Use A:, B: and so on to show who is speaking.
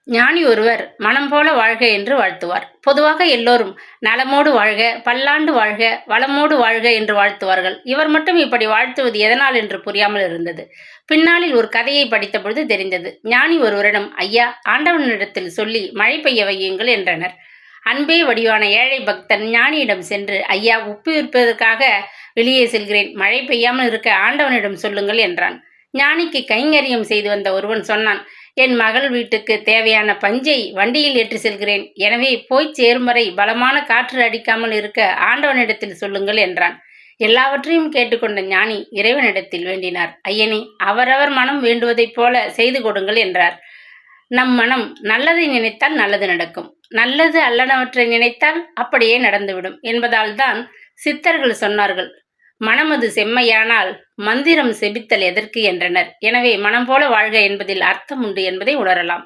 A: ஞானி ஒருவர் மனம் போல வாழ்க என்று வாழ்த்துவார். பொதுவாக எல்லோரும் நலமோடு வாழ்க, பல்லாண்டு வாழ்க, வளமோடு வாழ்க என்று வாழ்த்துவார்கள். இவர் மட்டும் இப்படி வாழ்த்துவது எதனால் என்று புரியாமல் இருந்தது. பின்னாளில் ஒரு கதையை படித்த பொழுது தெரிந்தது. ஞானி ஒருவரிடம், ஐயா, ஆண்டவனிடத்தில் சொல்லி மழை பெய்ய வையுங்கள் என்றனர். அன்பே வடிவான ஏழை பக்தன் ஞானியிடம் சென்று, ஐயா, உப்பு விற்பதற்காக வெளியே செல்கிறேன், மழை பெய்யாமல் இருக்க ஆண்டவனிடம் சொல்லுங்கள் என்றான். ஞானிக்கு கைங்கரியம் செய்து வந்த ஒருவன் சொன்னான், என் மகள் வீட்டுக்கு தேவையான பஞ்சை வண்டியில் ஏற்றி செல்கிறேன், எனவே போய் சேரும் வரை பலமான காற்று அடிக்காமல் இருக்க ஆண்டவனிடத்தில் சொல்லுங்கள் என்றான். எல்லாவற்றையும் கேட்டுக்கொண்ட ஞானி இறைவனிடத்தில் வேண்டினார். ஐயனே, அவரவர் மனம் வேண்டுவதைப் போல செய்து கொடுங்கள் என்றார். நம் மனம் நல்லதை நினைத்தால் நல்லது நடக்கும், நல்லது அல்லனவற்றை நினைத்தால் அப்படியே நடந்துவிடும் என்பதால் தான் சித்தர்கள் சொன்னார்கள், மனமது செம்மையானால் மந்திரம் செபித்தல் எதற்கு என்றனர். எனவே மனம் போல வாழ்க என்பதில் அர்த்தம் உண்டு என்பதை உணரலாம்.